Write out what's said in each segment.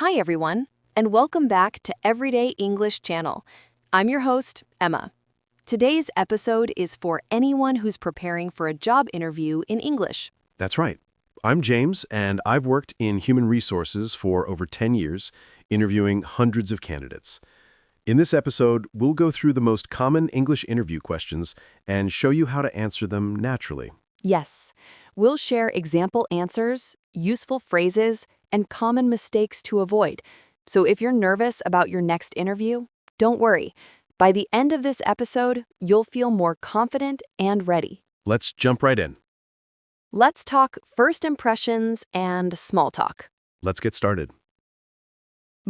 Hi, everyone, and welcome back to Everyday English Channel. I'm your host, Emma. Today's episode is for anyone who's preparing for a job interview in English. That's right. I'm James, and I've worked in human resources for over 10 years, interviewing hundreds of candidates. In this episode, we'll go through the most common English interview questions and show you how to answer them naturally. Yes, we'll share example answers, useful phrases, and common mistakes to avoid. So if you're nervous about your next interview, don't worry. By the end of this episode, you'll feel more confident and ready. Let's jump right in. Let's talk first impressions and small talk. Let's get started.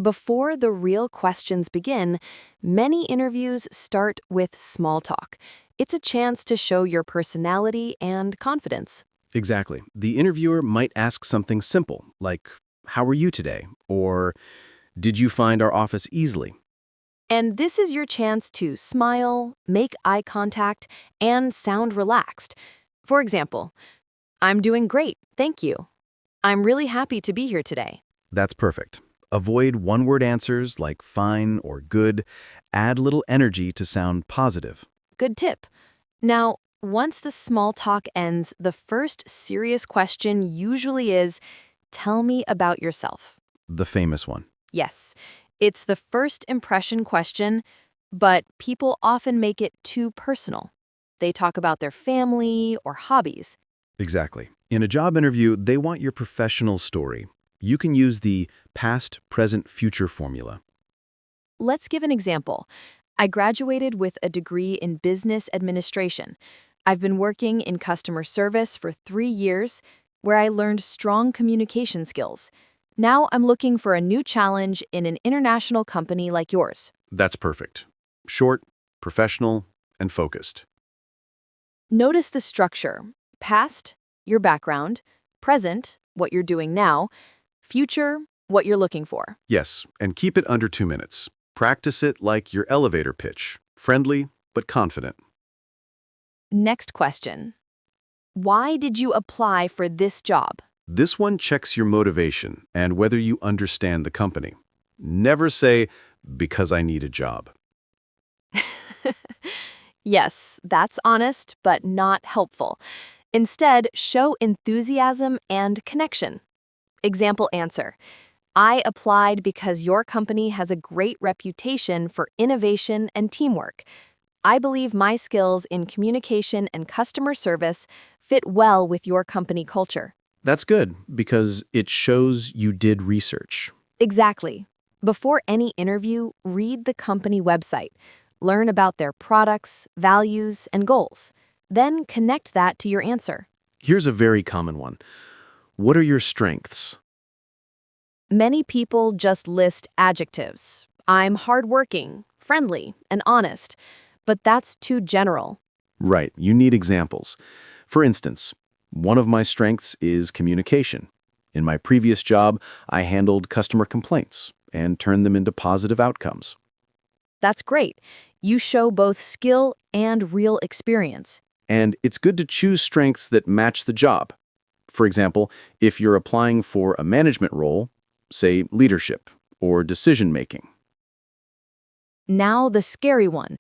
Before the real questions begin, many interviews start with small talk. It's a chance to show your personality and confidence. Exactly. The interviewer might ask something simple, like, "How are you today?" or "Did you find our office easily?" And this is your chance to smile, make eye contact, and sound relaxed. For example, "I'm doing great, thank you. I'm really happy to be here today." That's perfect. Avoid one-word answers like fine or good. Add little energy to sound positive. Good tip. Now, once the small talk ends, the first serious question usually is, "Tell me about yourself." The famous one. Yes, it's the first impression question, but people often make it too personal. They talk about their family or hobbies. Exactly. In a job interview, they want your professional story. You can use the past, present, future formula. Let's give an example. I graduated with a degree in business administration. I've been working in customer service for 3 years, where I learned strong communication skills. Now I'm looking for a new challenge in an international company like yours. That's perfect. Short, professional, and focused. Notice the structure. Past, your background. Present, what you're doing now. Future, what you're looking for. Yes, and keep it under 2 minutes. Practice it like your elevator pitch. Friendly, but confident. Next question. Why did you apply for this job? This one checks your motivation and whether you understand the company. Never say, "Because I need a job." Yes, that's honest, but not helpful. Instead, show enthusiasm and connection. Example answer. I applied because your company has a great reputation for innovation and teamwork. I believe my skills in communication and customer service fit well with your company culture. That's good because it shows you did research. Exactly. Before any interview, read the company website. Learn about their products, values, and goals. Then connect that to your answer. Here's a very common one. What are your strengths? Many people just list adjectives. I'm hardworking, friendly, and honest. But that's too general. Right, you need examples. For instance, one of my strengths is communication. In my previous job, I handled customer complaints and turned them into positive outcomes. That's great. You show both skill and real experience. And it's good to choose strengths that match the job. For example, if you're applying for a management role, say leadership or decision-making. Now the scary one.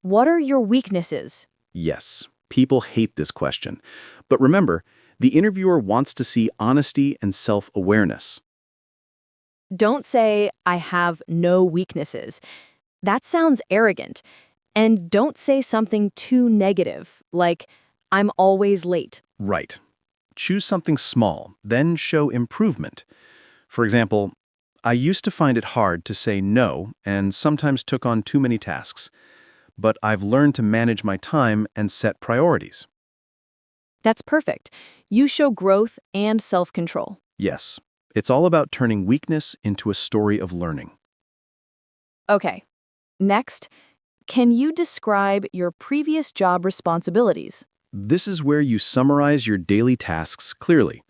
What are your weaknesses? Yes, people hate this question. But remember, the interviewer wants to see honesty and self-awareness. Don't say, I have no weaknesses. That sounds arrogant. And don't say something too negative, like, I'm always late. Right. Choose something small, then show improvement. For example, I used to find it hard to say no and sometimes took on too many tasks. But I've learned to manage my time and set priorities. That's perfect. You show growth and self-control. Yes, it's all about turning weakness into a story of learning. Okay. Next, can you describe your previous job responsibilities? This is where you summarize your daily tasks clearly.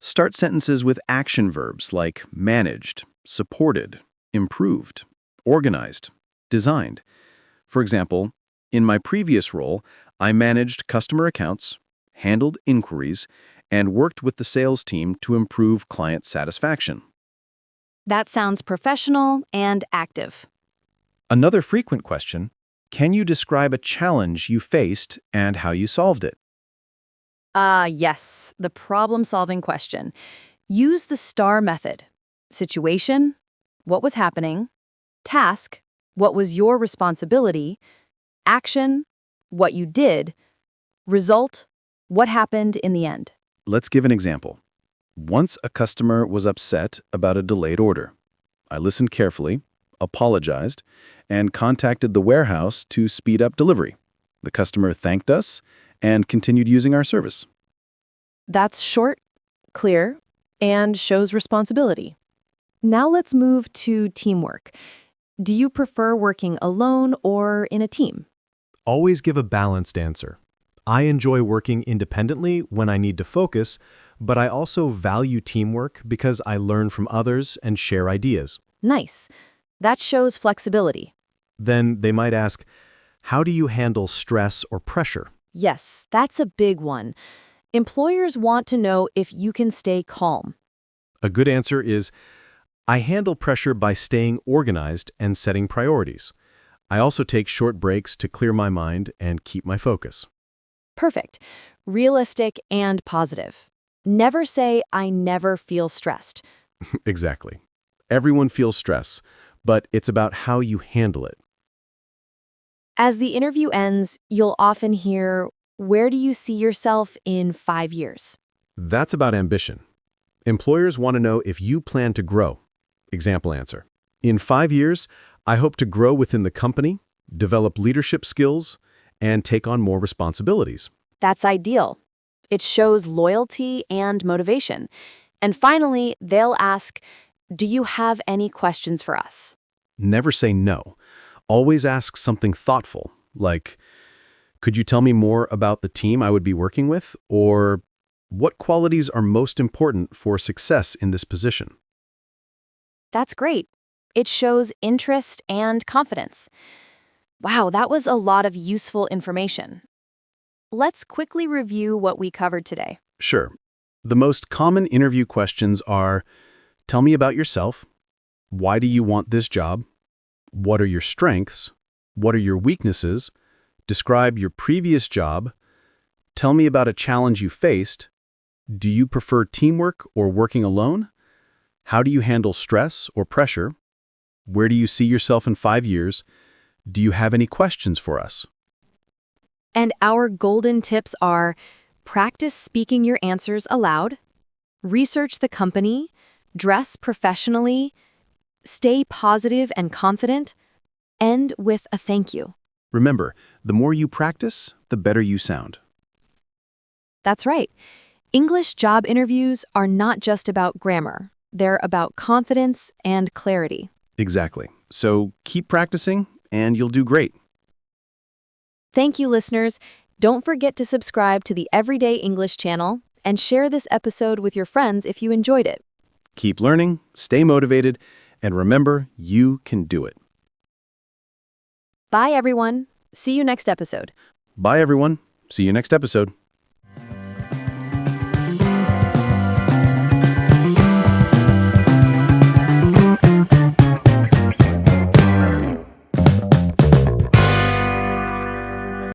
Start sentences with action verbs like managed, supported, improved, organized, designed. For example, in my previous role, I managed customer accounts, handled inquiries, and worked with the sales team to improve client satisfaction. That sounds professional and active. Another frequent question, can you describe a challenge you faced and how you solved it? Yes, the problem-solving question. Use the STAR method. Situation, what was happening? Task, what was your responsibility? Action, what you did. Result, what happened in the end. Let's give an example. Once a customer was upset about a delayed order. I listened carefully, apologized, and contacted the warehouse to speed up delivery. The customer thanked us and continued using our service. That's short, clear, and shows responsibility. Now let's move to teamwork. Do you prefer working alone or in a team? Always give a balanced answer. I enjoy working independently when I need to focus, but I also value teamwork because I learn from others and share ideas. Nice. That shows flexibility. Then they might ask, how do you handle stress or pressure? Yes, that's a big one. Employers want to know if you can stay calm. A good answer is, I handle pressure by staying organized and setting priorities. I also take short breaks to clear my mind and keep my focus. Perfect. Realistic and positive. Never say, I never feel stressed. Exactly. Everyone feels stress, but it's about how you handle it. As the interview ends, you'll often hear, where do you see yourself in 5 years? That's about ambition. Employers want to know if you plan to grow. Example answer. In 5 years, I hope to grow within the company, develop leadership skills, and take on more responsibilities. That's ideal. It shows loyalty and motivation. And finally, they'll ask, do you have any questions for us? Never say no. Always ask something thoughtful, like, could you tell me more about the team I would be working with? Or what qualities are most important for success in this position? That's great. It shows interest and confidence. Wow, that was a lot of useful information. Let's quickly review what we covered today. Sure. The most common interview questions are, tell me about yourself. Why do you want this job? What are your strengths? What are your weaknesses? Describe your previous job. Tell me about a challenge you faced. Do you prefer teamwork or working alone? How do you handle stress or pressure? Where do you see yourself in 5 years? Do you have any questions for us? And our golden tips are, practice speaking your answers aloud, research the company, dress professionally, stay positive and confident, end with a thank you. Remember, the more you practice, the better you sound. That's right. English job interviews are not just about grammar. They're about confidence and clarity. Exactly. So keep practicing, and you'll do great. Thank you, listeners. Don't forget to subscribe to the Everyday English channel and share this episode with your friends if you enjoyed it. Keep learning, stay motivated, and remember, you can do it. Bye, everyone. See you next episode. Bye, everyone. See you next episode.